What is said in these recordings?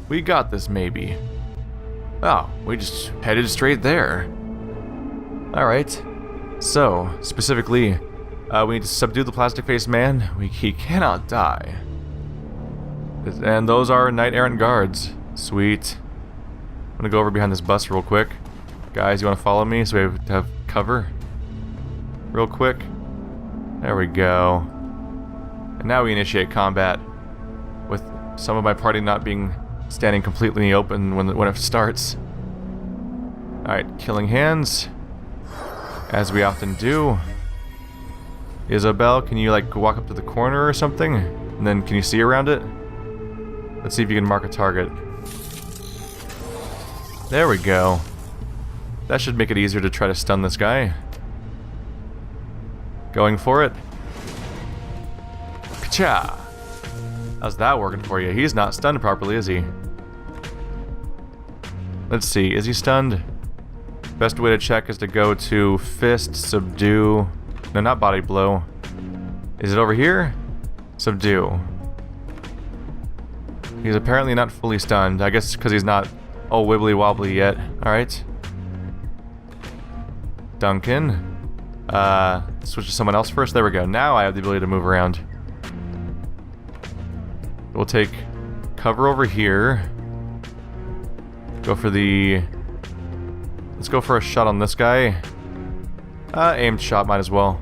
We got this, maybe. Oh, we just headed straight there. Alright. So, specifically, we need to subdue the plastic-faced man. He cannot die. And those are knight-errant guards. Sweet. I'm gonna go over behind this bus real quick. Guys, you wanna follow me so we have cover? Real quick. There we go. And now we initiate combat. With some of my party not standing completely in the open when it starts. Alright, killing hands. As we often do. Isabel, can you like walk up to the corner or something? And then can you see around it? Let's see if you can mark a target. There we go. That should make it easier to try to stun this guy. Going for it. Ka-cha! How's that working for you? He's not stunned properly, is he? Let's see, is he stunned? Best way to check is to go to fist, subdue. No, not body blow. Is it over here? Subdue. He's apparently not fully stunned. I guess because he's not all wibbly wobbly yet. Alright. Duncan. Switch to someone else first. There we go. Now I have the ability to move around. We'll take cover over here. Go for the... Let's go for a shot on this guy. Aimed shot, might as well.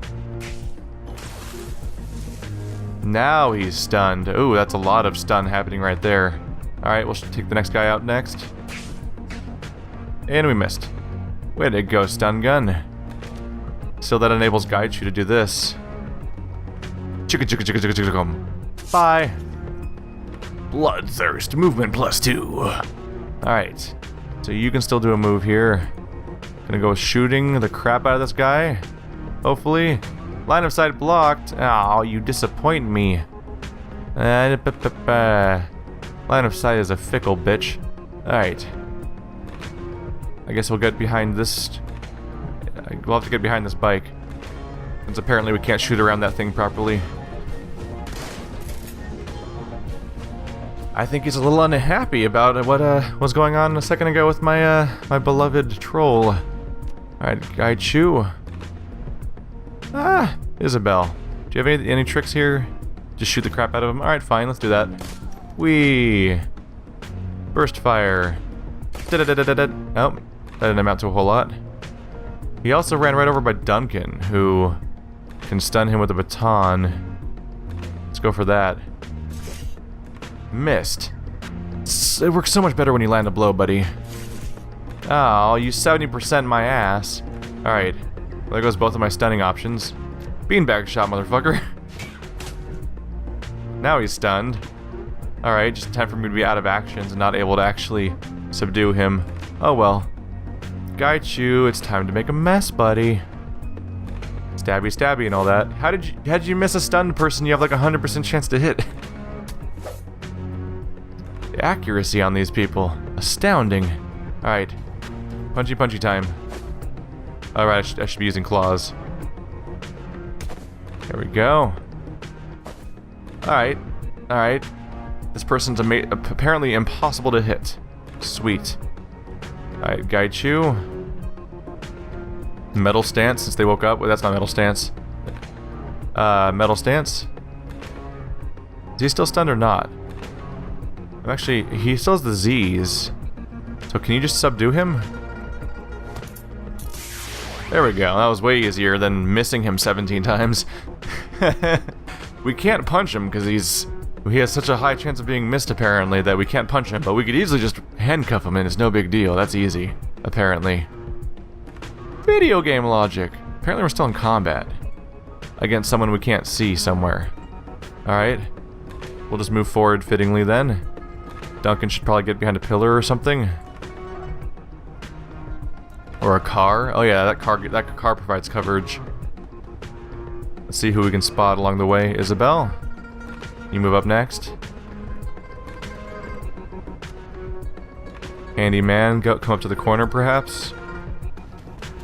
Now he's stunned. Ooh, that's a lot of stun happening right there. Alright, we'll take the next guy out next. And we missed. Way to go, stun gun. So that enables Gaichu to do this. Chicka chicka chicka chicka chicka chicka. Bye. Bloodthirst, movement +2. Alright. So you can still do a move here. Gonna go shooting the crap out of this guy. Hopefully. Line of sight blocked. Oh, you disappoint me. Line of sight is a fickle bitch. Alright. I guess we'll get behind this. We'll have to get behind this bike. Since apparently we can't shoot around that thing properly. I think he's a little unhappy about what was going on a second ago with my my beloved troll. Alright, Gaichu. Isabel. Do you have any tricks here? Just shoot the crap out of him? Alright, fine, let's do that. Whee! Burst fire. Da-da-da-da-da-da. Oh, that didn't amount to a whole lot. He also ran right over by Duncan, who can stun him with a baton. Let's go for that. Missed. It works so much better when you land a blow, buddy. Oh, you 70% my ass. Alright. Well, there goes both of my stunning options. Beanbag shot, motherfucker. Now he's stunned. Alright, just time for me to be out of actions and not able to actually subdue him. Oh well. Gaichu, it's time to make a mess, buddy. Stabby stabby and all that. How did you miss a stunned person you have like 100% chance to hit? The accuracy on these people. Astounding. Alright. Punchy punchy time. Alright, I should be using claws. There we go. Alright. Alright. This person's apparently impossible to hit. Sweet. Alright, Gaichu. Metal stance since they woke up. Well, that's not metal stance. Metal stance. Is he still stunned or not? Actually, he still has the Z's. So can you just subdue him? There we go. That was way easier than missing him 17 times. We can't punch him because he has such a high chance of being missed apparently that we can't punch him, but we could easily just handcuff him and it's no big deal. That's easy, apparently. Video game logic. Apparently we're still in combat. Against someone we can't see somewhere. Alright. We'll just move forward fittingly then. Duncan should probably get behind a pillar or something. Or a car. Oh yeah, that car provides coverage. Let's see who we can spot along the way. Isabel, you move up next. Handyman, come up to the corner perhaps.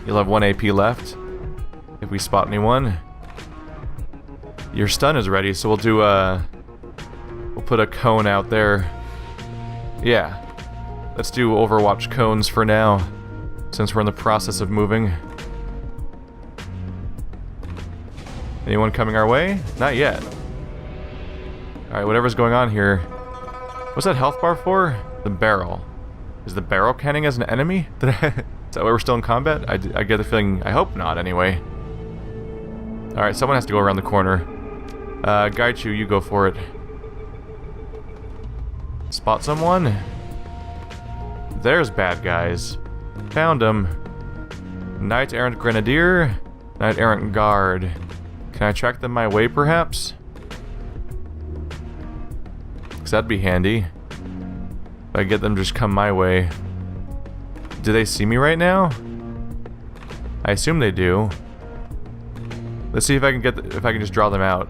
You'll have 1 AP left. If we spot anyone. Your stun is ready, so we'll do we'll put a cone out there. Yeah. Let's do Overwatch cones for now, since we're in the process of moving. Anyone coming our way? Not yet. Alright, whatever's going on here. What's that health bar for? The barrel. Is the barrel counting as an enemy? Is that why we're still in combat? I get the feeling... I hope not, anyway. Alright, someone has to go around the corner. Gaichu, you go for it. Spot someone? There's bad guys. Found them. Knight Errant Grenadier. Knight Errant Guard. Can I track them my way, perhaps? Because that'd be handy. If I get them to just come my way. Do they see me right now? I assume they do. Let's see if I can if I can just draw them out.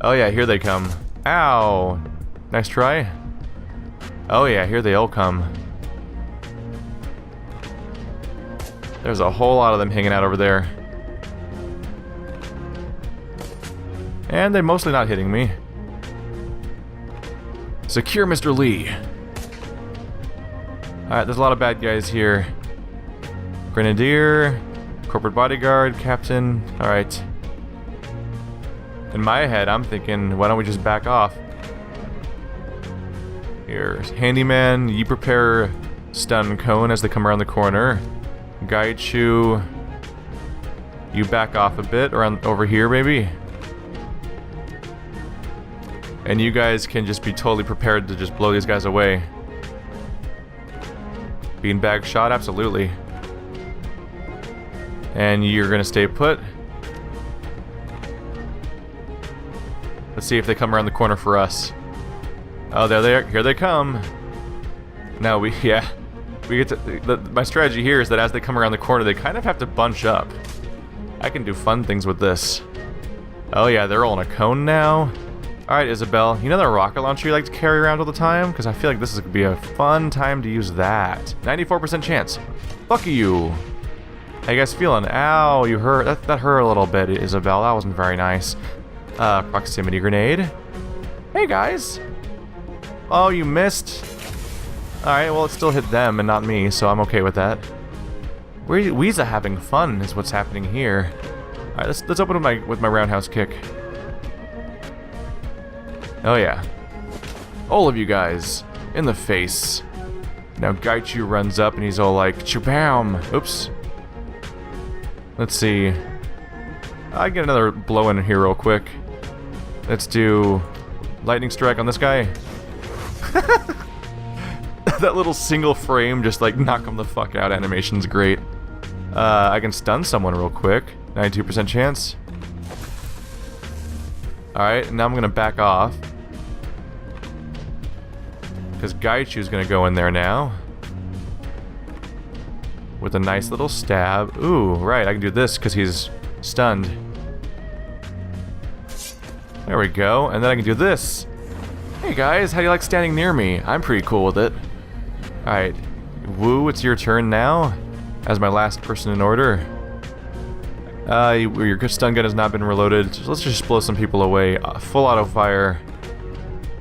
Oh yeah, here they come. Ow! Nice try. Oh yeah, here they all come. There's a whole lot of them hanging out over there. And they're mostly not hitting me. Secure Mr. Lee. Alright, there's a lot of bad guys here. Grenadier, corporate bodyguard, captain. Alright. In my head, I'm thinking, why don't we just back off? Here's handyman, you prepare stun cone as they come around the corner. Gaichu, you back off a bit around over here, maybe. And you guys can just be totally prepared to just blow these guys away. Beanbag shot, absolutely. And you're gonna stay put. Let's see if they come around the corner for us. Oh, there they are. Here they come. Now we get to... my strategy here is that as they come around the corner, they kind of have to bunch up. I can do fun things with this. Oh yeah, they're all in a cone now. Alright, Isabel, you know that rocket launcher you like to carry around all the time? Because I feel like this is going to be a fun time to use that. 94% chance. Fuck you. How you guys feeling? Ow, you hurt. That hurt a little bit, Isabel. That wasn't very nice. Proximity grenade. Hey, guys. Oh, you missed. Alright, well, it still hit them and not me, so I'm okay with that. Weeza having fun is what's happening here. Alright, let's open with my roundhouse kick. Oh yeah. All of you guys. In the face. Now Gaichu runs up and he's all like, Chabam! Oops. Let's see. I get another blow in here real quick. Let's do lightning strike on this guy. That little single frame just like knock him the fuck out animation's great. I can stun someone real quick. 92% chance. Alright, now I'm gonna back off. Because Gaichu's gonna go in there now. With a nice little stab. Ooh, right, I can do this because he's stunned. There we go, and then I can do this. Hey guys, how do you like standing near me? I'm pretty cool with it. Alright, Woo, it's your turn now. As my last person in order. Your stun gun has not been reloaded. So let's just blow some people away. Full auto fire.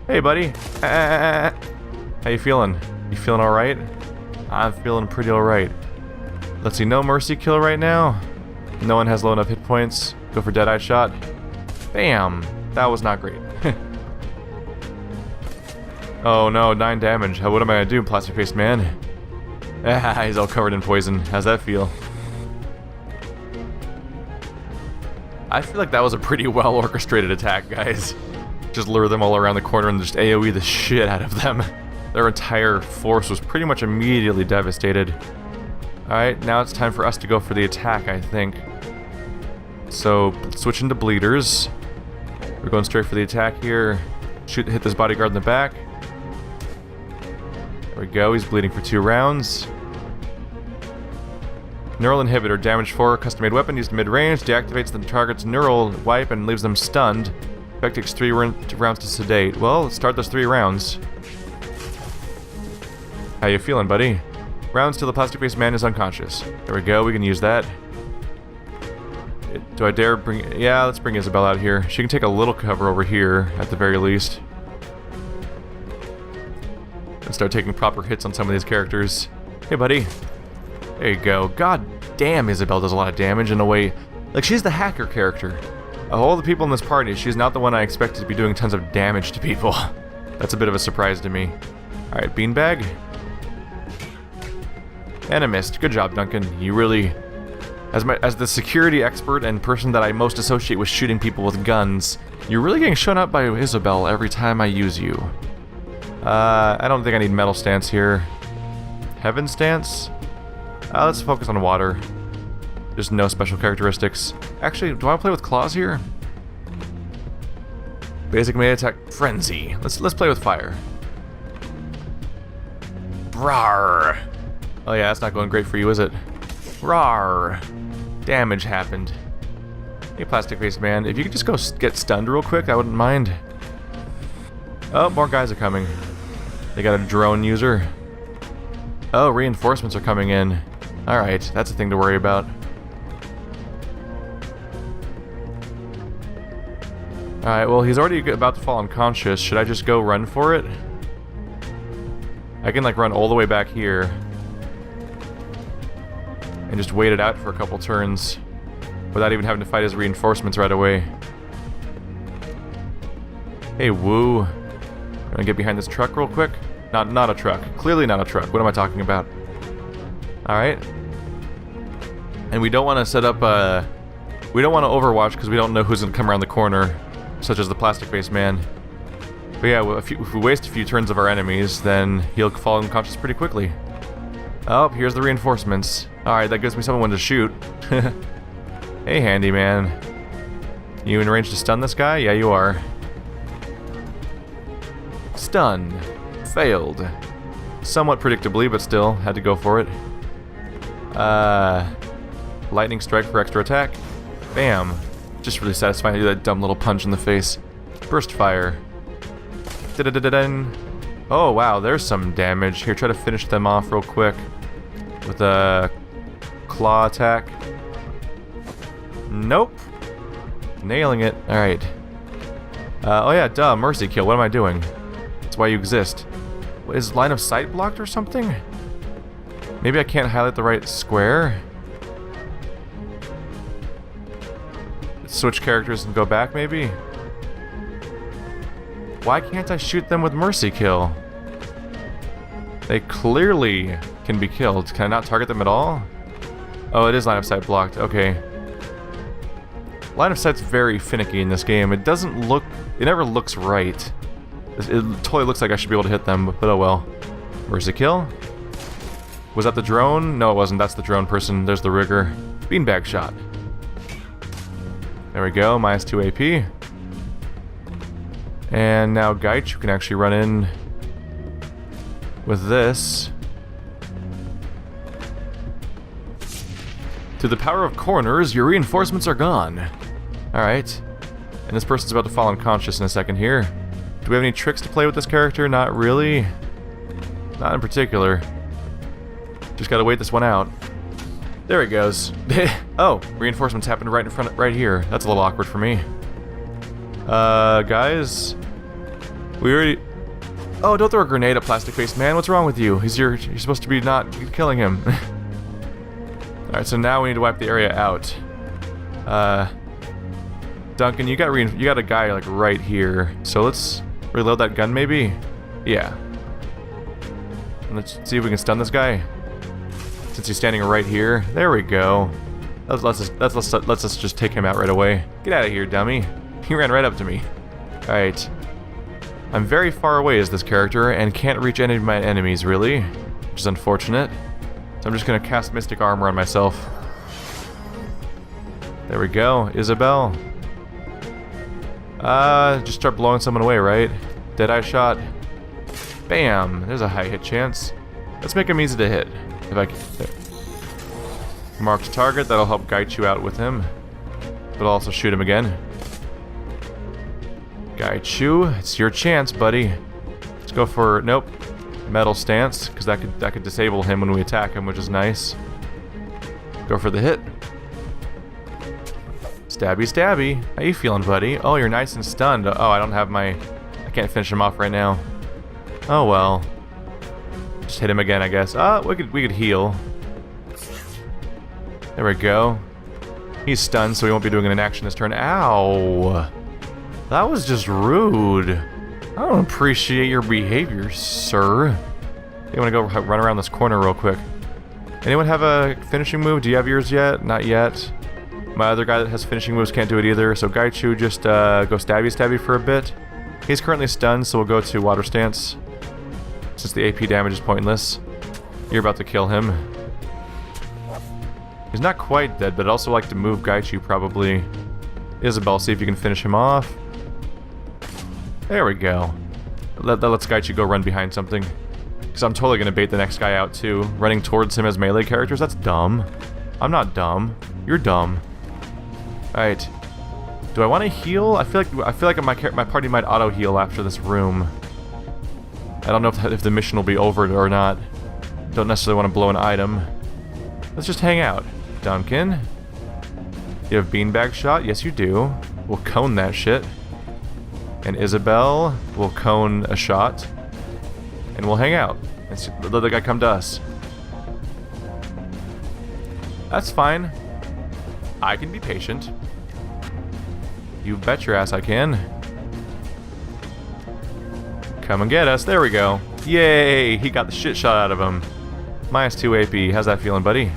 Hey, buddy. How you feeling? You feeling alright? I'm feeling pretty alright. Let's see, no mercy kill right now. No one has low enough hit points. Go for Deadeye shot. Bam! That was not great. Oh no, 9 damage. What am I gonna do, plastic faced man? He's all covered in poison. How's that feel? I feel like that was a pretty well orchestrated attack, guys. Just lure them all around the corner and just AoE the shit out of them. Their entire force was pretty much immediately devastated. Alright, now it's time for us to go for the attack, I think. So, switch into bleeders. We're going straight for the attack here. Hit this bodyguard in the back. There we go, he's bleeding for 2 rounds. Neural inhibitor, damage 4, custom-made weapon used mid-range, deactivates the target's neural wipe and leaves them stunned. Effect takes 3 rounds to sedate. Well, let's start those 3 rounds. How you feeling, buddy? Rounds till the plastic-faced man is unconscious. There we go, we can use that. Do I dare bring... Yeah, let's bring Isabel out here. She can take a little cover over here, at the very least. and start taking proper hits on some of these characters. Hey, buddy. There you go. God damn, Isabel does a lot of damage in a way. Like, she's the hacker character. Of all the people in this party, she's not the one I expected to be doing tons of damage to people. That's a bit of a surprise to me. Alright, beanbag. And a missed. Good job, Duncan. You really... As the security expert and person that I most associate with shooting people with guns, you're really getting shown up by Isabel every time I use you. I don't think I need metal stance here. Heaven stance? Let's focus on water. Just no special characteristics. Actually, do I want to play with claws here? Basic melee attack, frenzy. Let's play with fire. Rawr. Oh yeah, that's not going great for you, is it? Rawr. Damage happened. Hey, plastic-faced man, if you could just go get stunned real quick, I wouldn't mind. Oh, more guys are coming. They got a drone user. Oh, reinforcements are coming in. Alright, that's a thing to worry about. Alright, well, he's already about to fall unconscious. Should I just go run for it? I can, like, run all the way back here. And just wait it out for a couple turns. Without even having to fight his reinforcements right away. Hey, woo. Gonna get behind this truck real quick? Not a truck. Clearly not a truck. What am I talking about? Alright. And we don't want to set up we don't want to overwatch because we don't know who's gonna come around the corner. Such as the plastic-faced man. But yeah, well, if we waste a few turns of our enemies, then he'll fall unconscious pretty quickly. Oh, here's the reinforcements. Alright, that gives me someone to shoot. Hey, handyman. You in range to stun this guy? Yeah, you are. Stun. Failed. Somewhat predictably, but still, had to go for it. Lightning strike for extra attack. Bam. Just really satisfying to do that dumb little punch in the face. Burst fire. Da-da-da-da-dun. Oh, wow, there's some damage. Here, try to finish them off real quick. With a claw attack. Nope. Nailing it. Alright. Oh yeah, duh, mercy kill. What am I doing? That's why you exist. Is line of sight blocked or something? Maybe I can't highlight the right square? Switch characters and go back, maybe? Why can't I shoot them with mercy kill? They clearly can be killed. Can I not target them at all? Oh, it is line of sight blocked. Okay. Line of sight's very finicky in this game. It doesn't look... It never looks right. It totally looks like I should be able to hit them, but oh well. Mercy kill? Was that the drone? No, it wasn't. That's the drone person. There's the rigger. Beanbag shot. There we go. Minus 2 AP. And now Geich, you can actually run in with this. To the power of corners, your reinforcements are gone. Alright. And this person's about to fall unconscious in a second here. Do we have any tricks to play with this character? Not really. Not in particular. Just gotta wait this one out. There he goes. Oh, reinforcements happened right in front, right here. That's a little awkward for me. Guys, we already. Oh, don't throw a grenade at plastic-faced man. What's wrong with you? You're supposed to be not killing him. All right, so now we need to wipe the area out. Duncan, you got a guy like right here. So let's reload that gun, maybe. Yeah. And let's see if we can stun this guy. Since he's standing right here. There we go. Let's just take him out right away. Get out of here, dummy. He ran right up to me. Alright. I'm very far away as this character and can't reach any of my enemies, really. Which is unfortunate. So I'm just gonna cast Mystic Armor on myself. There we go. Isabel. Just start blowing someone away, right? Deadeye shot. Bam! There's a high hit chance. Let's make him easy to hit. If I can. There. Marked target, that'll help guide you out with him. But I'll also shoot him again. Guide you, it's your chance, buddy. Let's go for, nope, metal stance, because that could disable him when we attack him, which is nice. Go for the hit. Stabby, stabby. How you feeling, buddy? Oh, you're nice and stunned. Oh, I don't have my... I can't finish him off right now. Oh, well. Just hit him again, I guess. We could heal. There we go. He's stunned, so he won't be doing an action this turn. Ow! That was just rude. I don't appreciate your behavior, sir. You want to go run around this corner real quick. Anyone have a finishing move? Do you have yours yet? Not yet. My other guy that has finishing moves can't do it either, so Gaichu just go stabby for a bit. He's currently stunned, so we'll go to Water Stance. Since the AP damage is pointless. You're about to kill him. He's not quite dead, but I'd also like to move Gaichu probably. Isabel, see if you can finish him off. There we go. That lets Gaichu go run behind something. Because I'm totally going to bait the next guy out too. Running towards him as melee characters, that's dumb. I'm not dumb. You're dumb. Alright. Do I want to heal? I feel like my party might auto heal after this room. I don't know if the mission will be over or not. Don't necessarily want to blow an item. Let's just hang out. Duncan? You have beanbag shot? Yes, you do. We'll cone that shit. And Isabel will cone a shot. And we'll hang out. And let the guy come to us. That's fine. I can be patient. You bet your ass I can. Come and get us. There we go. Yay! He got the shit shot out of him. -2 AP. How's that feeling, buddy?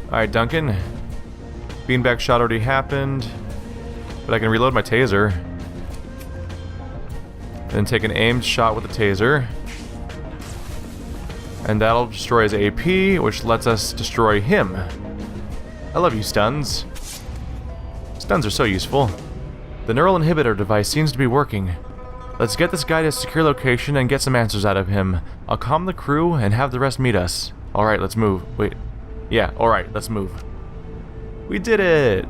Alright, Duncan. Beanbag shot already happened. But I can reload my taser. Then take an aimed shot with the taser. And that'll destroy his AP, which lets us destroy him. I love you, stuns. Stuns are so useful. The neural inhibitor device seems to be working. Let's get this guy to a secure location and get some answers out of him. I'll calm the crew and have the rest meet us. Alright, let's move. Wait. Yeah, alright, let's move. We did it!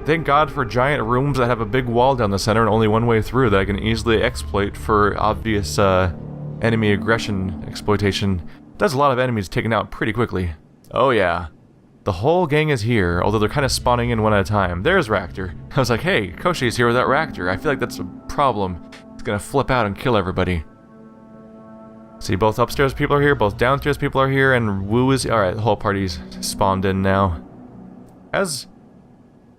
Thank God for giant rooms that have a big wall down the center and only one way through that I can easily exploit for obvious enemy aggression exploitation. Does a lot of enemies taken out pretty quickly. Oh yeah. The whole gang is here, although they're kind of spawning in one at a time. There's Ractor. I was like, hey, Koshi's here without Ractor. I feel like that's a problem. It's gonna flip out and kill everybody. See, both upstairs people are here, both downstairs people are here, and Wu is... Alright, the whole party's spawned in now. Has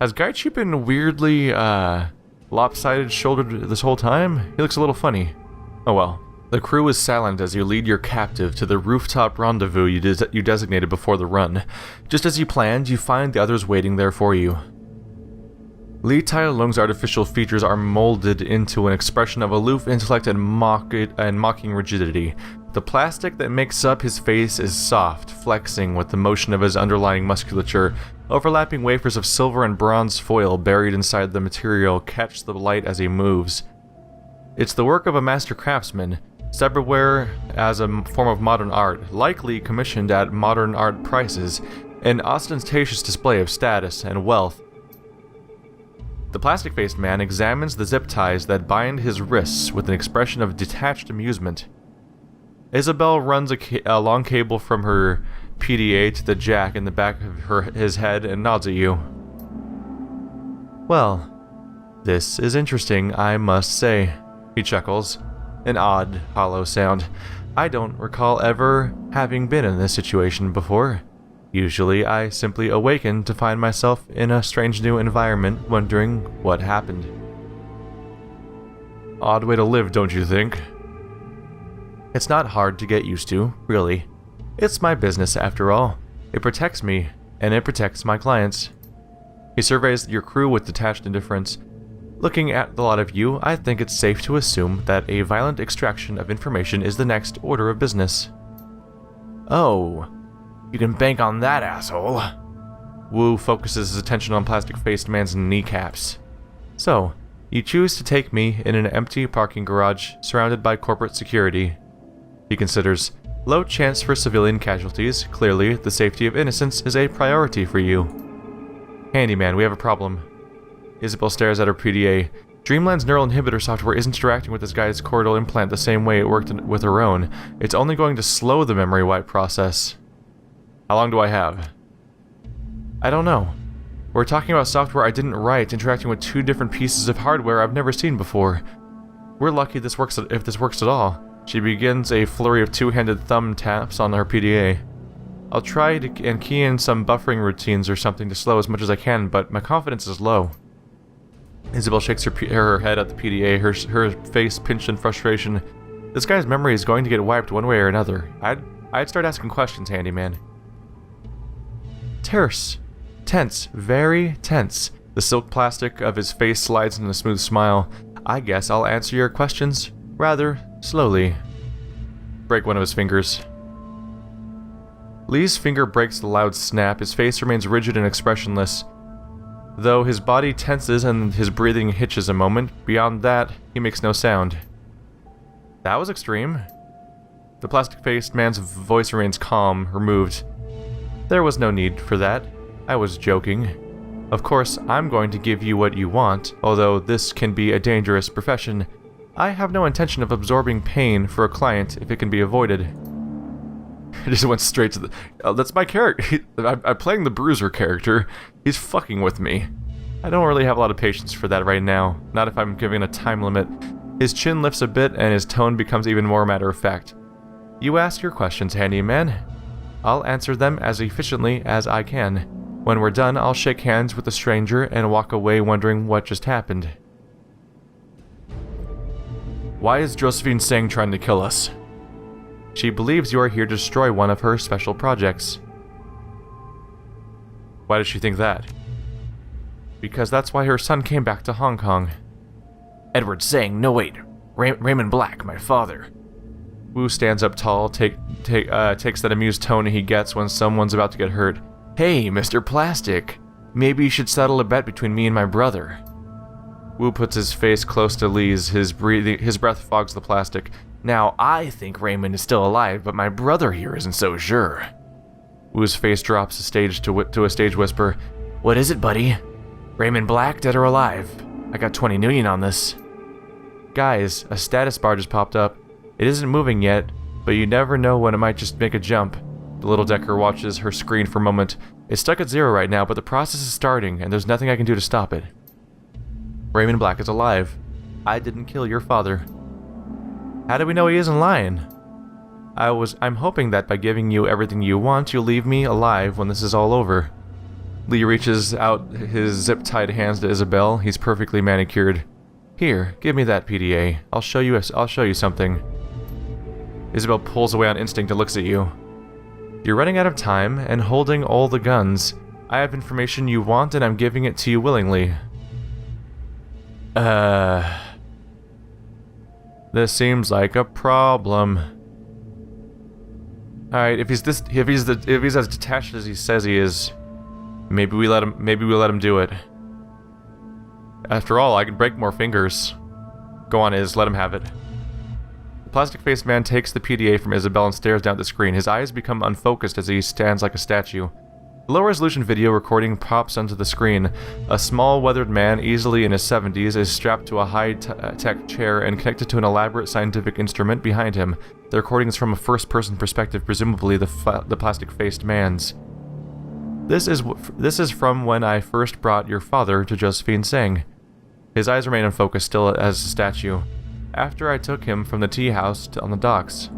Gaichu been weirdly, lopsided shouldered this whole time? He looks a little funny. Oh well. The crew is silent as you lead your captive to the rooftop rendezvous you designated before the run. Just as you planned, you find the others waiting there for you. Lee Tai Lung's artificial features are molded into an expression of aloof intellect and mocking rigidity. The plastic that makes up his face is soft, flexing with the motion of his underlying musculature. Overlapping wafers of silver and bronze foil buried inside the material catch the light as he moves. It's the work of a master craftsman. Cyberware as a form of modern art, likely commissioned at modern art prices, an ostentatious display of status and wealth. The plastic-faced man examines the zip ties that bind his wrists with an expression of detached amusement. Isabel runs a long cable from her PDA to the jack in the back of his head and nods at you. Well, this is interesting, I must say, he chuckles. An odd, hollow sound. I don't recall ever having been in this situation before. Usually, I simply awaken to find myself in a strange new environment, wondering what happened. Odd way to live, don't you think? It's not hard to get used to, really. It's my business, after all. It protects me, and it protects my clients. He surveys your crew with detached indifference. Looking at the lot of you, I think it's safe to assume that a violent extraction of information is the next order of business. Oh, you can bank on that, asshole. Wu focuses his attention on plastic-faced man's kneecaps. So, you choose to take me in an empty parking garage surrounded by corporate security. He considers, low chance for civilian casualties. Clearly, the safety of innocents is a priority for you. Handyman, we have a problem. Isabel stares at her PDA. Dreamland's neural inhibitor software isn't interacting with this guy's choroidal implant the same way it worked with her own. It's only going to slow the memory wipe process. How long do I have? I don't know. We're talking about software I didn't write, interacting with two different pieces of hardware I've never seen before. We're lucky this works if this works at all. She begins a flurry of two-handed thumb taps on her PDA. I'll try to and key in some buffering routines or something to slow as much as I can, but my confidence is low. Isabel shakes her head at the PDA, her face pinched in frustration. This guy's memory is going to get wiped one way or another. I'd start asking questions, handyman. Terse. Tense. Very tense. The silk plastic of his face slides in a smooth smile. I guess I'll answer your questions rather slowly. Break one of his fingers. Lee's finger breaks the loud snap. His face remains rigid and expressionless, though his body tenses and his breathing hitches a moment. Beyond that, he makes no sound. That was extreme. The plastic-faced man's voice remains calm, removed. There was no need for that. I was joking. Of course, I'm going to give you what you want, although this can be a dangerous profession. I have no intention of absorbing pain for a client if it can be avoided. It just went straight to the... Oh, that's my character. I'm playing the Bruiser character. He's fucking with me. I don't really have a lot of patience for that right now. Not if I'm giving a time limit. His chin lifts a bit and his tone becomes even more matter-of-fact. You ask your questions, handyman. I'll answer them as efficiently as I can. When we're done, I'll shake hands with the stranger and walk away wondering what just happened. Why is Josephine Singh trying to kill us? She believes you are here to destroy one of her special projects. Why does she think that? Because that's why her son came back to Hong Kong. Edward Singh, no wait. Raymond Black, my father. Wu stands up tall, takes that amused tone he gets when someone's about to get hurt. Hey, Mr. Plastic. Maybe you should settle a bet between me and my brother. Wu puts his face close to Lee's, his breath fogs the plastic. Now, I think Raymond is still alive, but my brother here isn't so sure. Wu's face drops to a stage whisper. What is it, buddy? Raymond Black, dead or alive? I got 20 million on this. Guys, a status bar just popped up. It isn't moving yet, but you never know when it might just make a jump. The little Decker watches her screen for a moment. It's stuck at 0 right now, but the process is starting, and there's nothing I can do to stop it. Raymond Black is alive. I didn't kill your father. How do we know he isn't lying? I'm hoping that by giving you everything you want, you'll leave me alive when this is all over. Lee reaches out his zip-tied hands to Isabel. He's perfectly manicured. Here, give me that PDA. I'll show you something. Isabel pulls away on instinct and looks at you. You're running out of time and holding all the guns. I have information you want and I'm giving it to you willingly. This seems like a problem. Alright, if he's as detached as he says he is, maybe we let him do it. After all, I can break more fingers. Go on, Iz, let him have it. The plastic-faced man takes the PDA from Isabel and stares down at the screen. His eyes become unfocused as he stands like a statue. The low-resolution video recording pops onto the screen. A small, weathered man, easily in his 70s, is strapped to a high-tech chair and connected to an elaborate scientific instrument behind him. The recording is from a first-person perspective, presumably the plastic-faced man's. This is from when I first brought your father to Josephine Singh. His eyes remain unfocused, still as a statue. After I took him from the tea house on the docks.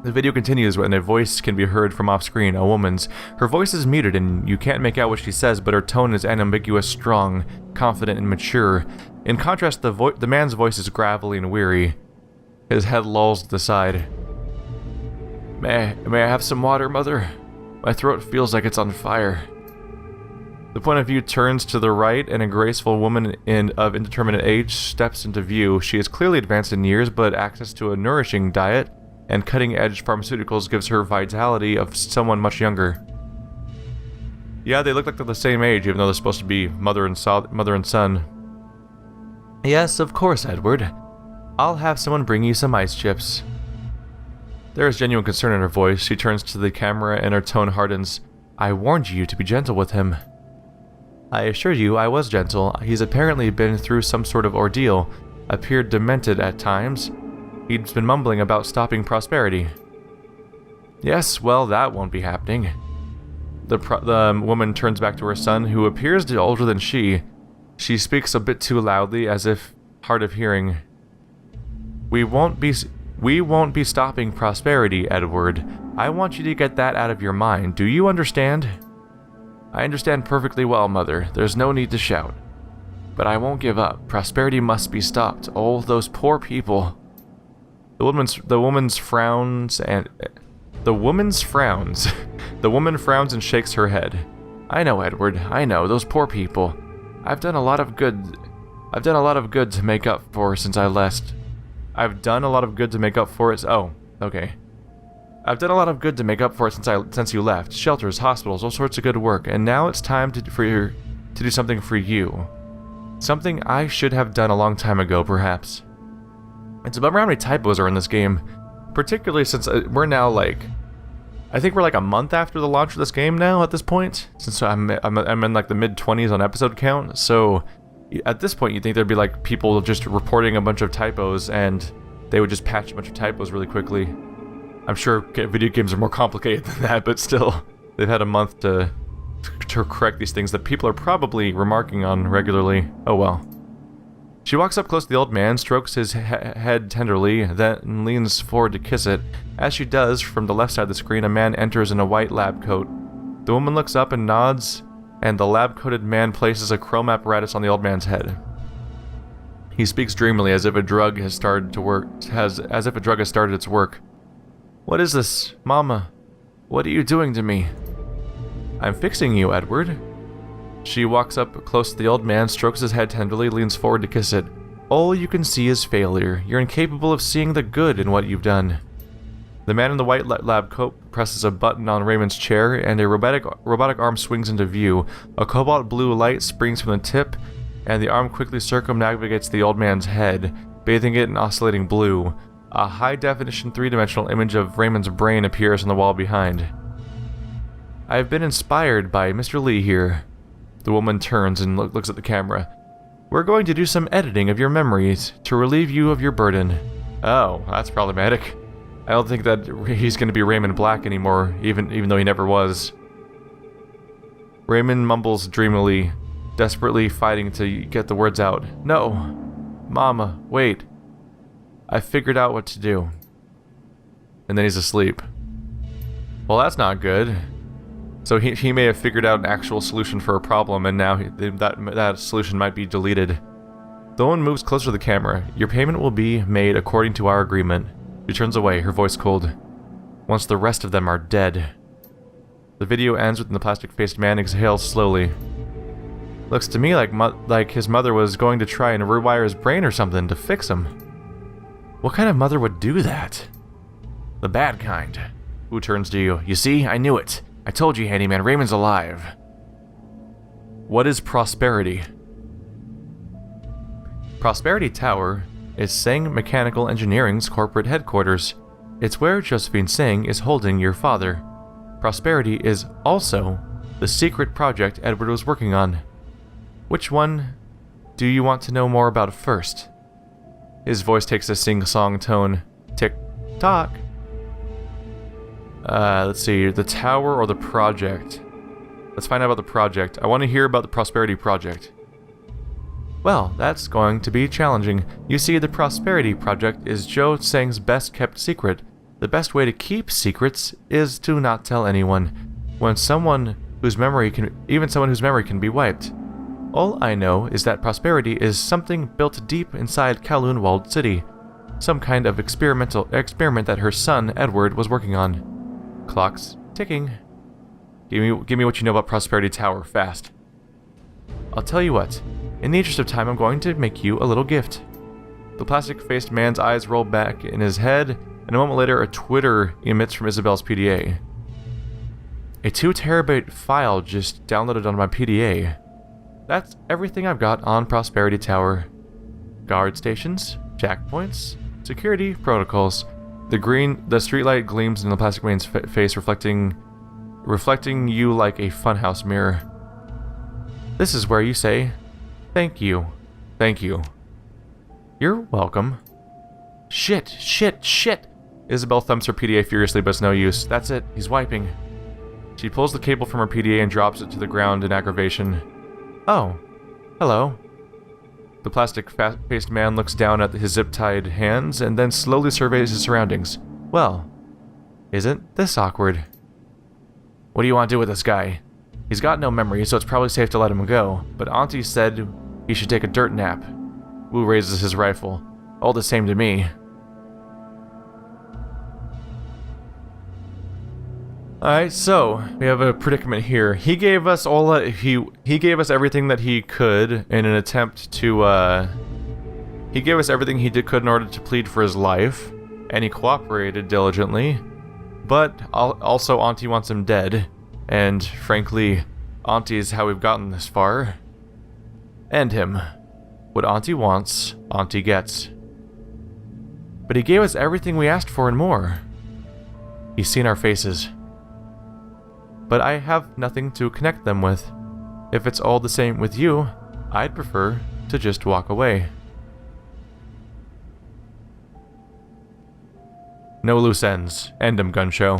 The video continues when a voice can be heard from off-screen, a woman's. Her voice is muted and you can't make out what she says, but her tone is unambiguous, strong, confident, and mature. In contrast, the man's voice is gravelly and weary. His head lolls to the side. May I have some water, Mother? My throat feels like it's on fire. The point of view turns to the right, and a graceful woman of indeterminate age steps into view. She is clearly advanced in years, but access to a nourishing diet and cutting-edge pharmaceuticals gives her vitality of someone much younger. Yeah, they look like they're the same age, even though they're supposed to be mother and son. Yes, of course, Edward. I'll have someone bring you some ice chips. There is genuine concern in her voice. She turns to the camera and her tone hardens. I warned you to be gentle with him. I assure you I was gentle. He's apparently been through some sort of ordeal, appeared demented at times. He's been mumbling about stopping prosperity. Yes, well, that won't be happening. The woman turns back to her son, who appears to be older than she. She speaks a bit too loudly, as if hard of hearing. We won't We won't be stopping prosperity, Edward. I want you to get that out of your mind. Do you understand? I understand perfectly well, Mother. There's no need to shout. But I won't give up. Prosperity must be stopped. Oh, those poor people. The woman's frowns and... The woman's frowns. The woman frowns and shakes her head. I know, Edward. I know. Those poor people. I've done a lot of good to make up for since I left. I've done a lot of good to make up for it. Oh, okay. I've done a lot of good to make up for it since you left. Shelters, hospitals, all sorts of good work. And now it's time to do something for you. Something I should have done a long time ago, perhaps. It's a bummer how many typos are in this game. Particularly since we're now like... I think we're like a month after the launch of this game now at this point. Since I'm in like the mid-20s on episode count. So at this point you'd think there'd be like people just reporting a bunch of typos and they would just patch a bunch of typos really quickly. I'm sure video games are more complicated than that, but still, they've had a month to correct these things that people are probably remarking on regularly. Oh well. She walks up close to the old man, strokes his head tenderly, then leans forward to kiss it. As she does, from the left side of the screen, a man enters in a white lab coat. The woman looks up and nods, and the lab-coated man places a chrome apparatus on the old man's head. He speaks dreamily, as if a drug has started its work. What is this, Mama? What are you doing to me? I'm fixing you, Edward. She walks up close to the old man, strokes his head tenderly, leans forward to kiss it. All you can see is failure. You're incapable of seeing the good in what you've done. The man in the white lab coat presses a button on Raymond's chair, and a robotic arm swings into view. A cobalt blue light springs from the tip, and the arm quickly circumnavigates the old man's head, bathing it in oscillating blue. A high-definition three-dimensional image of Raymond's brain appears on the wall behind. I have been inspired by Mr. Lee here. The woman turns and looks at the camera. We're going to do some editing of your memories to relieve you of your burden. Oh, that's problematic. I don't think that he's going to be Raymond Black anymore, even though he never was. Raymond mumbles dreamily, desperately fighting to get the words out. No, Mama, wait. I figured out what to do. And then he's asleep. Well, that's not good. So he may have figured out an actual solution for a problem, and now that solution might be deleted. The woman moves closer to the camera. Your payment will be made according to our agreement. She turns away, her voice cold. Once the rest of them are dead. The video ends when the plastic-faced man exhales slowly. Looks to me like his mother was going to try and rewire his brain or something to fix him. What kind of mother would do that? The bad kind. Who turns to you? You see, I knew it. I told you, handyman, Raymond's alive. What is prosperity? Prosperity Tower is Seng Mechanical Engineering's corporate headquarters. It's where Josephine Seng is holding your father. Prosperity is also the secret project Edward was working on. Which one do you want to know more about first? His voice takes a sing-song tone. Tick-tock. Let's see, the tower or the project? Let's find out about the project. I want to hear about the Prosperity Project. Well, that's going to be challenging. You see, the Prosperity Project is Joe Seng's best-kept secret. The best way to keep secrets is to not tell anyone. Even someone whose memory can be wiped. All I know is that Prosperity is something built deep inside Kowloon Walled City. Some kind of experiment that her son, Edward, was working on. Clock's ticking. Give me what you know about Prosperity Tower, fast. I'll tell you what. In the interest of time, I'm going to make you a little gift. The plastic-faced man's eyes roll back in his head, and a moment later a twitter emits from Isabel's PDA. A 2 terabyte file just downloaded on my PDA. That's everything I've got on Prosperity Tower. Guard stations, checkpoints, security protocols. The streetlight gleams in the plastic man's face, reflecting you like a funhouse mirror. This is where you say, thank you. Thank you. You're welcome. Shit. Isabel thumps her PDA furiously, but it's no use. That's it. He's wiping. She pulls the cable from her PDA and drops it to the ground in aggravation. Oh. Hello. The plastic-faced man looks down at his zip-tied hands and then slowly surveys his surroundings. Well, isn't this awkward? What do you want to do with this guy? He's got no memory, so it's probably safe to let him go, but Auntie said he should take a dirt nap. Wu raises his rifle. All the same to me. Alright, so we have a predicament here. He gave us all he gave us everything that he could in an attempt to he gave us everything he could in order to plead for his life, and he cooperated diligently. But also Auntie wants him dead, and frankly, Auntie is how we've gotten this far. End him. What Auntie wants, Auntie gets. But he gave us everything we asked for and more. He's seen our faces. But I have nothing to connect them with. If it's all the same with you, I'd prefer to just walk away. No loose ends. End 'em, gun show.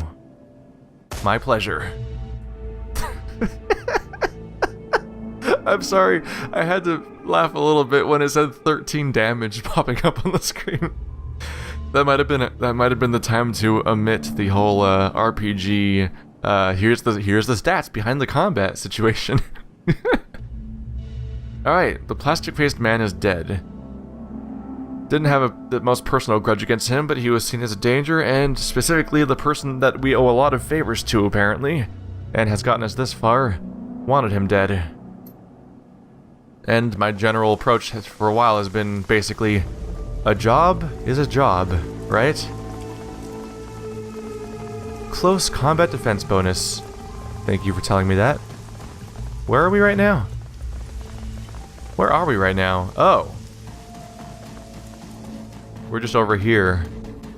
My pleasure. I'm sorry, I had to laugh a little bit when it said 13 damage popping up on the screen. That might have been the time to omit the whole RPG. Here's the stats behind the combat situation. Alright, the plastic-faced man is dead. Didn't have the most personal grudge against him, but he was seen as a danger, and specifically the person that we owe a lot of favors to, apparently, and has gotten us this far, wanted him dead. And my general approach for a while has been basically, a job is a job, right? Close combat defense bonus. Thank you for telling me that. Where are we right now? Where are we right now? Oh. We're just over here,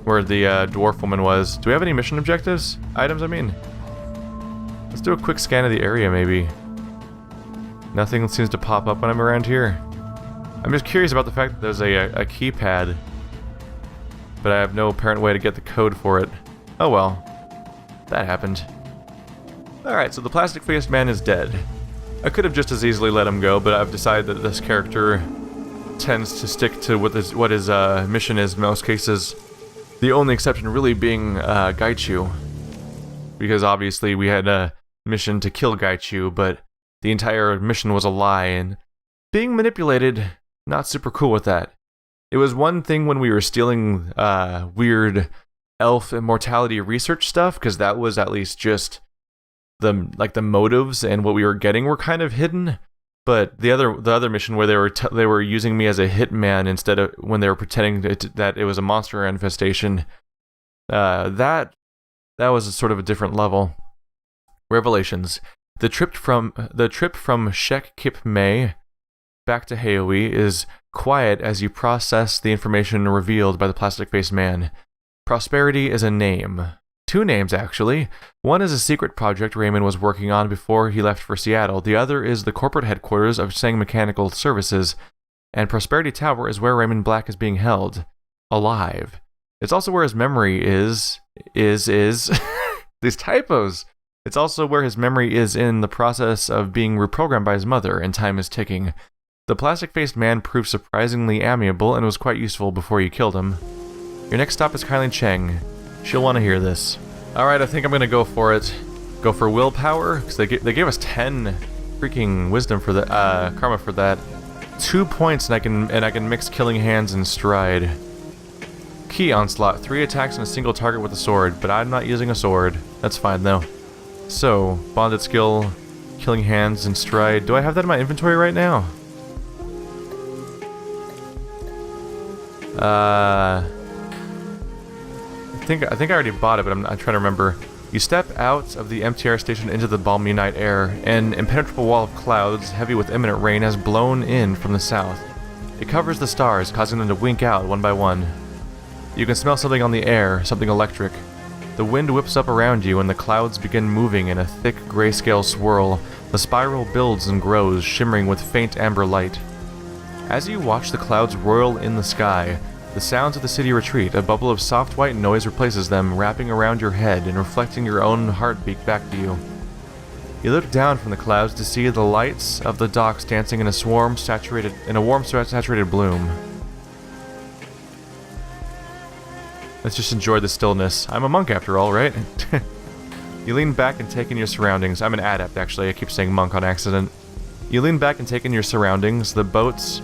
where the dwarf woman was. Do we have any mission objectives? Items, I mean. Let's do a quick scan of the area, maybe. Nothing seems to pop up when I'm around here. I'm just curious about the fact that there's a keypad, but I have no apparent way to get the code for it. Oh well. That happened. Alright, so the plastic-faced man is dead. I could have just as easily let him go, but I've decided that this character tends to stick to what his mission is in most cases. The only exception really being Gaichu. Because obviously we had a mission to kill Gaichu, but the entire mission was a lie, and being manipulated, not super cool with that. It was one thing when we were stealing weird elf immortality research stuff, because that was at least just the motives and what we were getting were kind of hidden. But the other mission where they were using me as a hitman instead of when they were pretending that it was a monster infestation, that was a sort of a different level. Revelations. The trip from Shek Kip Mei back to Haoi is quiet as you process the information revealed by the plastic-faced man. Prosperity is a name. Two names, actually. One is a secret project Raymond was working on before he left for Seattle. The other is the corporate headquarters of Sang Mechanical Services. And Prosperity Tower is where Raymond Black is being held. Alive. It's also where his memory is... These typos! It's also where his memory is in the process of being reprogrammed by his mother, and time is ticking. The plastic-faced man proved surprisingly amiable and was quite useful before you killed him. Your next stop is Kylie Cheng. She'll want to hear this. Alright, I think I'm gonna go for it. Go for willpower, because they gave us 10 freaking wisdom for the karma for that. 2 points, and I can mix killing hands and stride. Key onslaught, 3 attacks on a single target with a sword, but I'm not using a sword. That's fine though. So, bonded skill, killing hands, and stride. Do I have that in my inventory right now? I think I already bought it, but I'm trying to remember. You step out of the MTR station into the balmy night air. An impenetrable wall of clouds, heavy with imminent rain, has blown in from the south. It covers the stars, causing them to wink out one by one. You can smell something on the air, something electric. The wind whips up around you and the clouds begin moving in a thick grayscale swirl. The spiral builds and grows, shimmering with faint amber light. As you watch the clouds roil in the sky, the sounds of the city retreat. A bubble of soft white noise replaces them, wrapping around your head and reflecting your own heartbeat back to you. You look down from the clouds to see the lights of the docks dancing in a warm, saturated bloom. Let's just enjoy the stillness. I'm a monk after all, right? You lean back and take in your surroundings. I'm an adept, actually. I keep saying monk on accident. You lean back and take in your surroundings, the boats,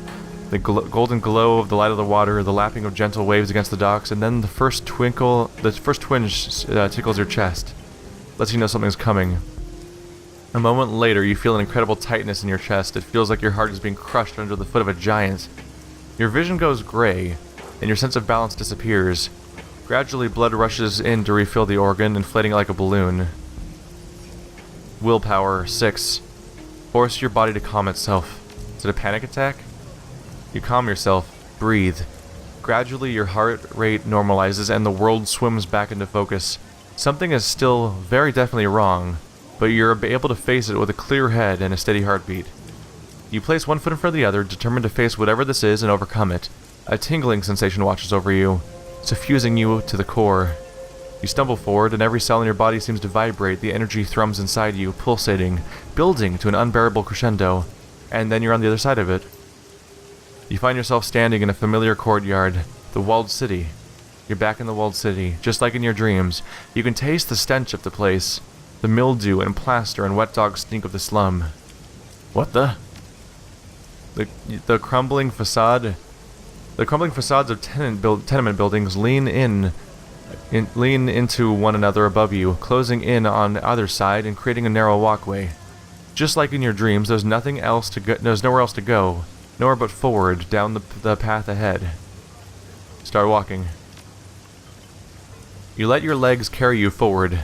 the golden glow of the light of the water, the lapping of gentle waves against the docks, and then the first twinge tickles your chest. Lets you know something's coming. A moment later, you feel an incredible tightness in your chest. It feels like your heart is being crushed under the foot of a giant. Your vision goes gray, and your sense of balance disappears. Gradually, blood rushes in to refill the organ, inflating like a balloon. Willpower 6. Force your body to calm itself. Is it a panic attack? You calm yourself. Breathe. Gradually, your heart rate normalizes and the world swims back into focus. Something is still very definitely wrong, but you're able to face it with a clear head and a steady heartbeat. You place one foot in front of the other, determined to face whatever this is and overcome it. A tingling sensation washes over you, suffusing you to the core. You stumble forward, and every cell in your body seems to vibrate. The energy thrums inside you, pulsating, building to an unbearable crescendo, and then you're on the other side of it. You find yourself standing in a familiar courtyard, the walled city. You're back in the walled city, just like in your dreams. You can taste the stench of the place, the mildew and plaster and wet dog stink of the slum. What the? The crumbling facade... The crumbling facades of tenement buildings lean into one another above you, closing in on either side and creating a narrow walkway. Just like in your dreams, there's nowhere else to go, nowhere but forward, down the path ahead. Start walking. You let your legs carry you forward.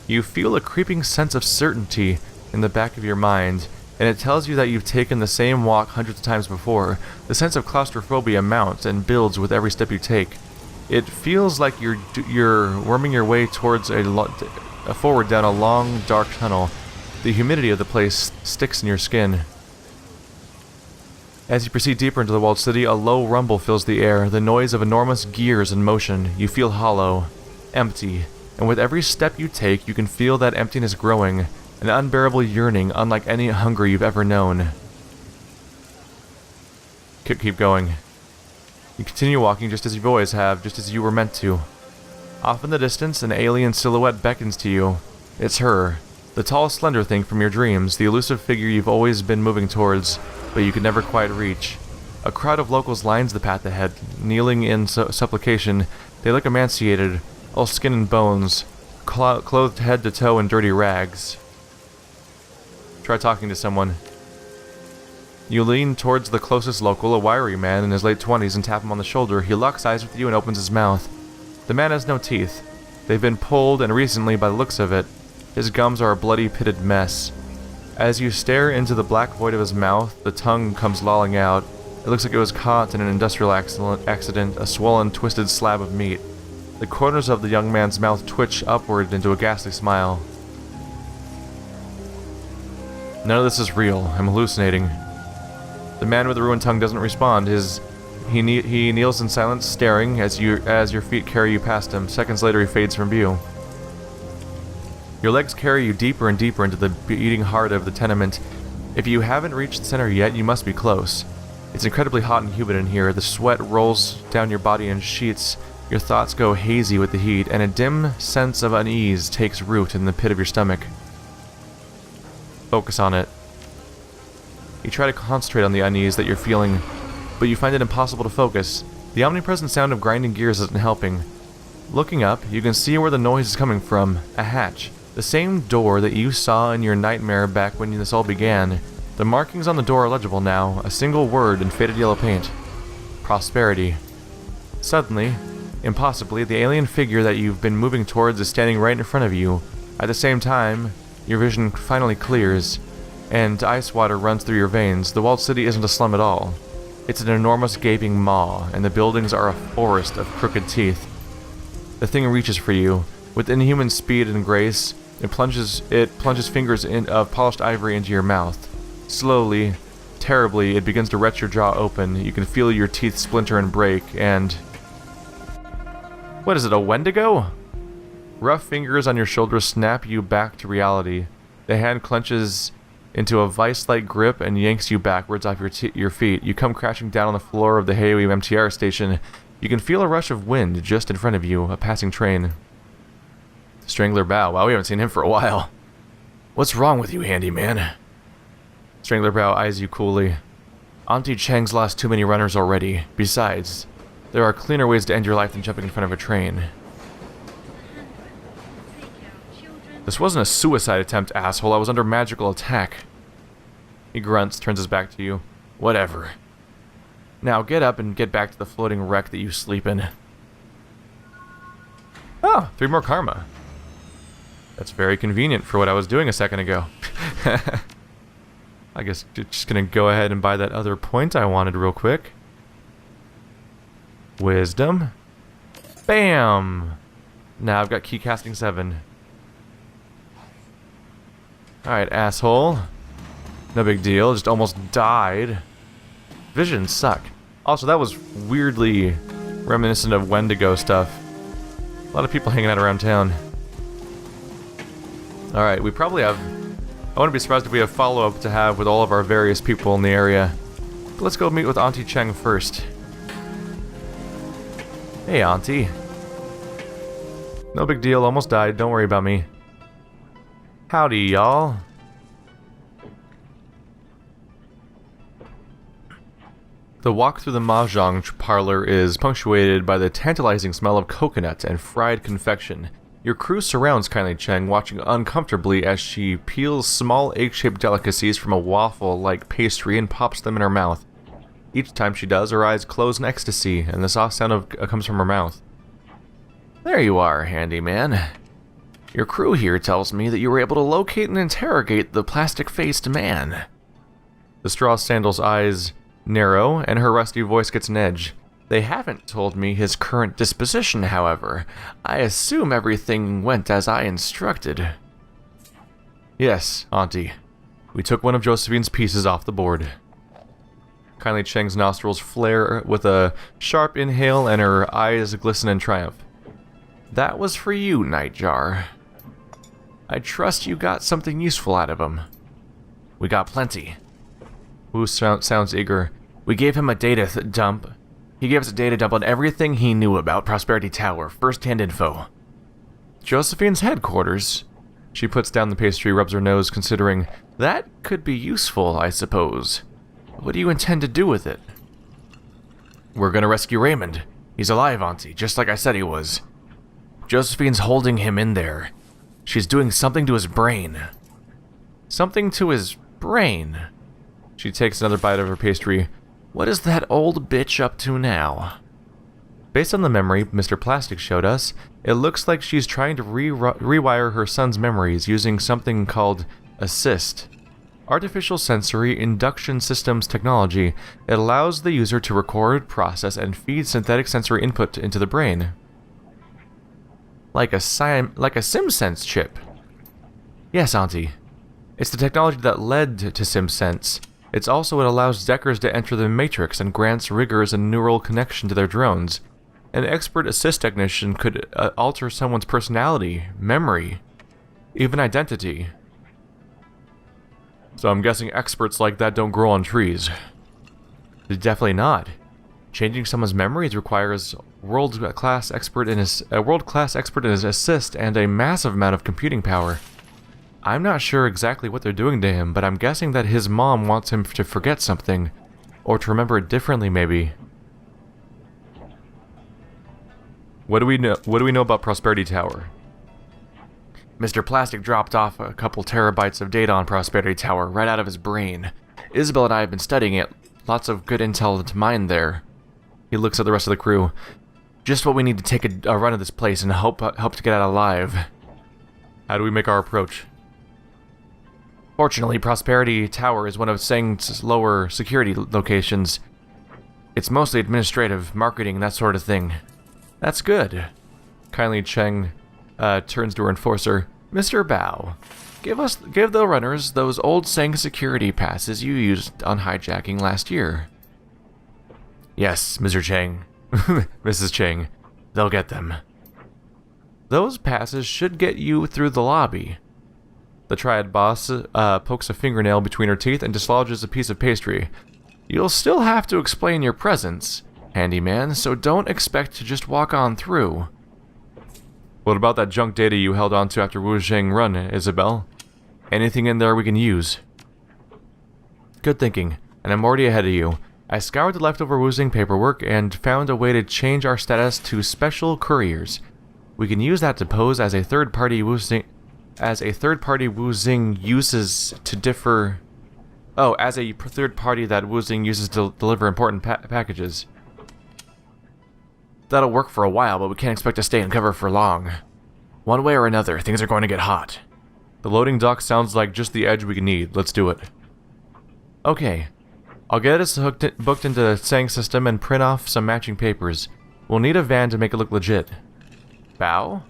You feel a creeping sense of certainty in the back of your mind, and it tells you that you've taken the same walk hundreds of times before. The sense of claustrophobia mounts and builds with every step you take. It feels like you're worming your way towards forward down a long, dark tunnel. The humidity of the place sticks in your skin. As you proceed deeper into the walled city, a low rumble fills the air, the noise of enormous gears in motion. You feel hollow, empty, and with every step you take, you can feel that emptiness growing. An unbearable yearning unlike any hunger you've ever known. Keep going. You continue walking just as you've always have, just as you were meant to. Off in the distance, an alien silhouette beckons to you. It's her, the tall, slender thing from your dreams, the elusive figure you've always been moving towards, but you could never quite reach. A crowd of locals lines the path ahead, kneeling in supplication. They look emaciated, all skin and bones, clothed head to toe in dirty rags. Try talking to someone. You lean towards the closest local, a wiry man in his late 20s, and tap him on the shoulder. He locks eyes with you and opens his mouth. The man has no teeth. They've been pulled, and recently, by the looks of it, his gums are a bloody, pitted mess. As you stare into the black void of his mouth, the tongue comes lolling out. It looks like it was caught in an industrial accident, a swollen, twisted slab of meat. The corners of the young man's mouth twitch upward into a ghastly smile. None of this is real. I'm hallucinating. The man with the ruined tongue doesn't respond. He kneels in silence, staring as your feet carry you past him. Seconds later, he fades from view. Your legs carry you deeper and deeper into the beating heart of the tenement. If you haven't reached the center yet, you must be close. It's incredibly hot and humid in here. The sweat rolls down your body in sheets. Your thoughts go hazy with the heat, and a dim sense of unease takes root in the pit of your stomach. Focus on it. You try to concentrate on the unease that you're feeling, but you find it impossible to focus. The omnipresent sound of grinding gears isn't helping. Looking up, you can see where the noise is coming from. A hatch. The same door that you saw in your nightmare back when this all began. The markings on the door are legible now, a single word in faded yellow paint. Prosperity. Suddenly, impossibly, the alien figure that you've been moving towards is standing right in front of you. At the same time, your vision finally clears, and ice water runs through your veins. The walled city isn't a slum at all. It's an enormous gaping maw, and the buildings are a forest of crooked teeth. The thing reaches for you. With inhuman speed and grace, it plunges fingers of polished ivory into your mouth. Slowly, terribly, it begins to wrench your jaw open. You can feel your teeth splinter and break, and... What is it, a Wendigo? Rough fingers on your shoulders snap you back to reality. The hand clenches into a vice-like grip and yanks you backwards off your feet. You come crashing down on the floor of the Hayway MTR station. You can feel a rush of wind just in front of you, a passing train. Strangler Bow. Wow, we haven't seen him for a while. What's wrong with you, handyman? Strangler Bow eyes you coolly. Auntie Cheng's lost too many runners already. Besides, there are cleaner ways to end your life than jumping in front of a train. This wasn't a suicide attempt, asshole. I was under magical attack. He grunts, turns his back to you. Whatever. Now get up and get back to the floating wreck that you sleep in. Oh, 3 more karma. That's very convenient for what I was doing a second ago. I guess just gonna go ahead and buy that other point I wanted real quick. Wisdom. Bam! Now I've got key casting 7. Alright, asshole. No big deal, just almost died. Visions suck. Also, that was weirdly reminiscent of Wendigo stuff. A lot of people hanging out around town. Alright, we probably have... I wouldn't be surprised if we have follow-up to have with all of our various people in the area. But let's go meet with Auntie Cheng first. Hey, Auntie. No big deal, almost died, don't worry about me. Howdy, y'all. The walk through the mahjong parlor is punctuated by the tantalizing smell of coconut and fried confection. Your crew surrounds Kindly Cheng, watching uncomfortably as she peels small egg-shaped delicacies from a waffle-like pastry and pops them in her mouth. Each time she does, her eyes close in ecstasy, and the soft sound comes from her mouth. There you are, handyman. Your crew here tells me that you were able to locate and interrogate the plastic-faced man. The straw sandal's eyes narrow, and her rusty voice gets an edge. They haven't told me his current disposition, however. I assume everything went as I instructed. Yes, Auntie. We took one of Josephine's pieces off the board. Kindly Cheng's nostrils flare with a sharp inhale, and her eyes glisten in triumph. That was for you, Nightjar. I trust you got something useful out of him. We got plenty. Wu sounds eager. We gave him a data dump. He gave us a data dump on everything he knew about Prosperity Tower, first-hand info. Josephine's headquarters. She puts down the pastry, rubs her nose, considering, that could be useful, I suppose. What do you intend to do with it? We're gonna rescue Raymond. He's alive, Auntie, just like I said he was. Josephine's holding him in there. She's doing something to his brain. Something to his brain? She takes another bite of her pastry. What is that old bitch up to now? Based on the memory Mr. Plastic showed us, it looks like she's trying to rewire her son's memories using something called Assist. Artificial Sensory Induction Systems technology. It allows the user to record, process, and feed synthetic sensory input into the brain. Like a SimSense chip. Yes, Auntie. It's the technology that led to SimSense. It's also what allows Deckers to enter the Matrix and grants riggers a neural connection to their drones. An expert assist technician could alter someone's personality, memory, even identity. So I'm guessing experts like that don't grow on trees. Definitely not. Changing someone's memories requires a world-class expert in his assist and a massive amount of computing power. I'm not sure exactly what they're doing to him, but I'm guessing that his mom wants him to forget something, or to remember it differently, maybe. What do we know about Prosperity Tower? Mr. Plastic dropped off a couple terabytes of data on Prosperity Tower right out of his brain. Isabel and I have been studying it. Lots of good intel to mine there. He looks at the rest of the crew. Just what we need to take a run of this place and hope to get out alive. How do we make our approach? Fortunately, Prosperity Tower is one of Seng's lower security locations. It's mostly administrative, marketing, that sort of thing. That's good. Kindly Cheng turns to her enforcer. Mr. Bao, give the runners those old Seng security passes you used on hijacking last year. Yes, Mr. Cheng. Mrs. Cheng. They'll get them. Those passes should get you through the lobby. The Triad boss pokes a fingernail between her teeth and dislodges a piece of pastry. You'll still have to explain your presence, handyman, so don't expect to just walk on through. What about that junk data you held onto after Wu Zheng run, Isabel? Anything in there we can use? Good thinking, and I'm already ahead of you. I scoured the leftover Wu Zheng paperwork and found a way to change our status to special couriers. We can use that to pose as a third-party Wu Zheng uses to differ... Oh, as a third party that Wu Zheng uses to deliver important packages. That'll work for a while, but we can't expect to stay in cover for long. One way or another, things are going to get hot. The loading dock sounds like just the edge we need. Let's do it. Okay. I'll get us booked into the Sang system and print off some matching papers. We'll need a van to make it look legit. Bow?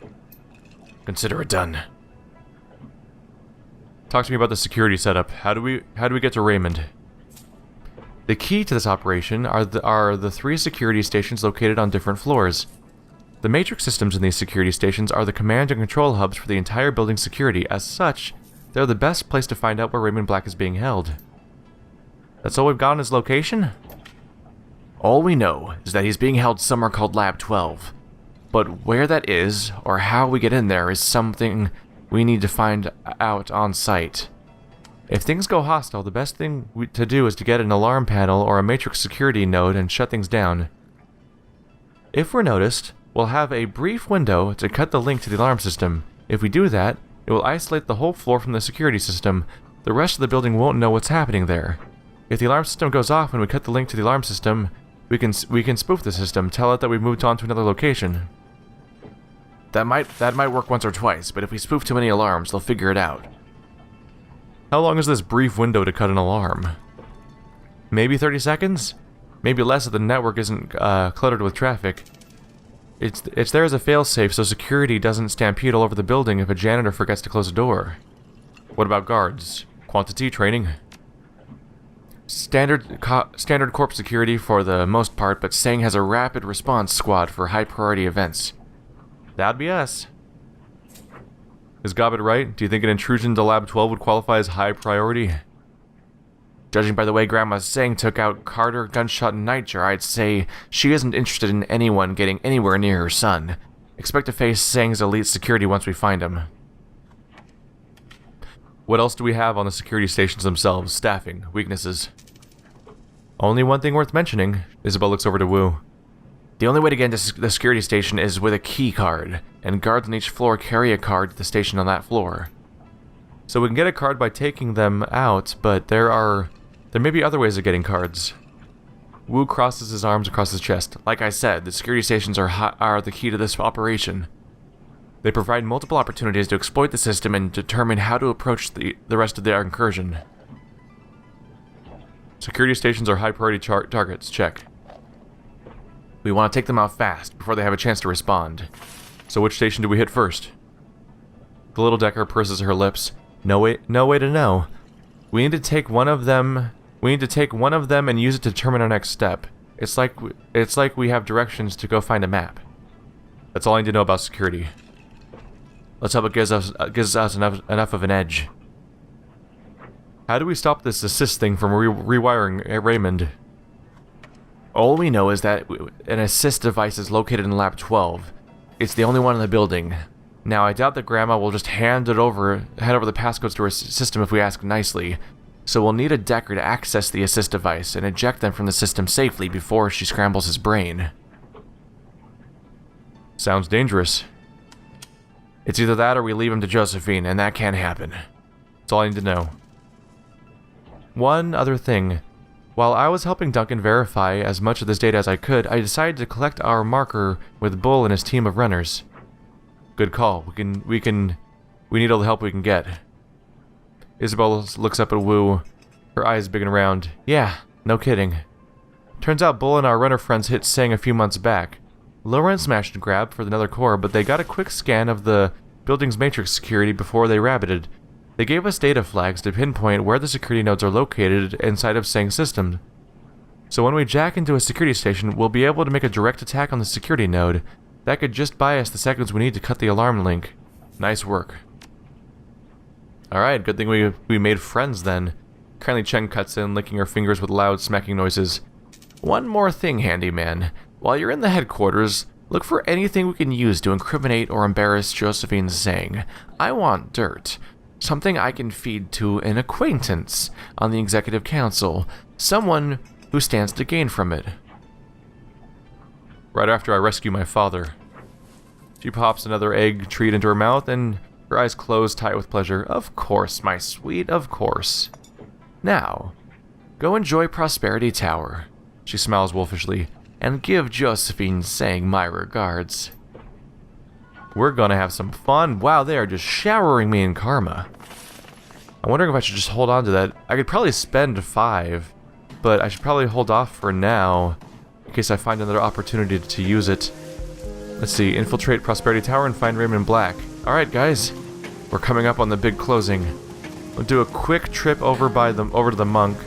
Consider it done. Talk to me about the security setup. How do we get to Raymond? The key to this operation are the 3 security stations located on different floors. The matrix systems in these security stations are the command and control hubs for the entire building's security. As such, they're the best place to find out where Raymond Black is being held. That's all we've got on his location? All we know is that he's being held somewhere called Lab 12. But where that is, or how we get in there, is something we need to find out on site. If things go hostile, the best thing to do is to get an alarm panel or a matrix security node and shut things down. If we're noticed, we'll have a brief window to cut the link to the alarm system. If we do that, it will isolate the whole floor from the security system. The rest of the building won't know what's happening there. If the alarm system goes off when we cut the link to the alarm system, we can spoof the system, tell it that we moved on to another location. That might work once or twice, but if we spoof too many alarms, they'll figure it out. How long is this brief window to cut an alarm? Maybe 30 seconds? Maybe less if the network isn't cluttered with traffic. It's there as a failsafe so security doesn't stampede all over the building if a janitor forgets to close a door. What about guards? Quantity training? Standard corp security for the most part, but Sang has a rapid response squad for high priority events. That'd be us. Is Gobbett right? Do you think an intrusion to Lab 12 would qualify as high priority? Judging by the way Grandma Sang took out Carter, Gunshot, and Nightjar, I'd say she isn't interested in anyone getting anywhere near her son. Expect to face Sang's elite security once we find him. What else do we have on the security stations themselves? Staffing, weaknesses. Only one thing worth mentioning. Isabel looks over to Wu. The only way to get into the security station is with a key card, and guards on each floor carry a card to the station on that floor. So we can get a card by taking them out, but there may be other ways of getting cards. Wu crosses his arms across his chest. Like I said, the security stations are the key to this operation. They provide multiple opportunities to exploit the system and determine how to approach the rest of their incursion. Security stations are high priority targets, check. We want to take them out fast, before they have a chance to respond. So which station do we hit first? The little decker purses her lips. No way to know. We need to take one of them and use it to determine our next step. It's like we have directions to go find a map. That's all I need to know about security. Let's hope it gives us enough of an edge. How do we stop this assist thing from rewiring Raymond? All we know is that an assist device is located in Lab 12. It's the only one in the building. Now, I doubt that Grandma will just hand over the passcodes to her system if we ask nicely. So we'll need a Decker to access the assist device and eject them from the system safely before she scrambles his brain. Sounds dangerous. It's either that or we leave him to Josephine, and that can't happen. That's all I need to know. One other thing. While I was helping Duncan verify as much of this data as I could, I decided to collect our marker with Bull and his team of runners. Good call. We need all the help we can get. Isabel looks up at Wu, her eyes big and round. Yeah, no kidding. Turns out Bull and our runner friends hit Sang a few months back. Low-rent smash and grab for another core, but they got a quick scan of the building's matrix security before they rabbited. They gave us data flags to pinpoint where the security nodes are located inside of Sang's system. So when we jack into a security station, we'll be able to make a direct attack on the security node. That could just buy us the seconds we need to cut the alarm link. Nice work. Alright, good thing we made friends then. Kindly Chen cuts in, licking her fingers with loud smacking noises. One more thing, handyman. While you're in the headquarters, look for anything we can use to incriminate or embarrass Josephine Zhang. I want dirt. Something I can feed to an acquaintance on the Executive Council. Someone who stands to gain from it. Right after I rescue my father. She pops another egg treat into her mouth and her eyes close tight with pleasure. Of course, my sweet, of course. Now, go enjoy Prosperity Tower. She smiles wolfishly. And give Josephine Zhang my regards. We're gonna have some fun. Wow, they are just showering me in karma. I'm wondering if I should just hold on to that. I could probably spend 5, but I should probably hold off for now in case I find another opportunity to use it. Let's see, infiltrate Prosperity Tower and find Raymond Black. Alright guys, we're coming up on the big closing. We'll do a quick trip over to the monk,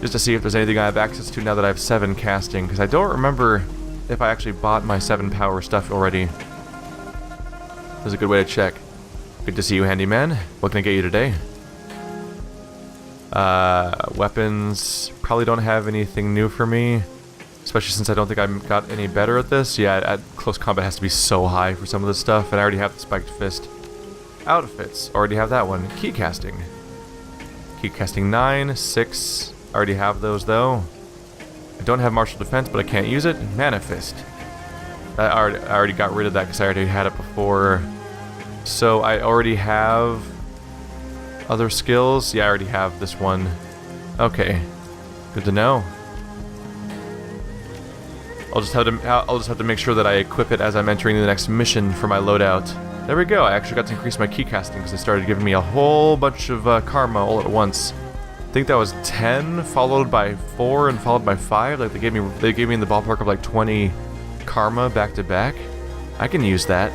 just to see if there's anything I have access to now that I have 7 casting, because I don't remember if I actually bought my 7 power stuff already. This is a good way to check. Good to see you, handyman. What can I get you today? Weapons probably don't have anything new for me, especially since I don't think I got any better at this. Yeah, at close combat has to be so high for some of this stuff, and I already have the spiked fist. Outfits, already have that one. Key casting. Key casting 9, 6. Already have those though. I don't have martial defense, but I can't use it. Manifest. I already got rid of that because I already had it before. So I already have other skills. Yeah, I already have this one. Okay, good to know. I'll just have to make sure that I equip it as I'm entering the next mission for my loadout. There we go. I actually got to increase my key casting because they started giving me a whole bunch of karma all at once. I think that was 10 followed by 4 and followed by 5. Like they gave me in the ballpark of like 20 karma back to back. I can use that.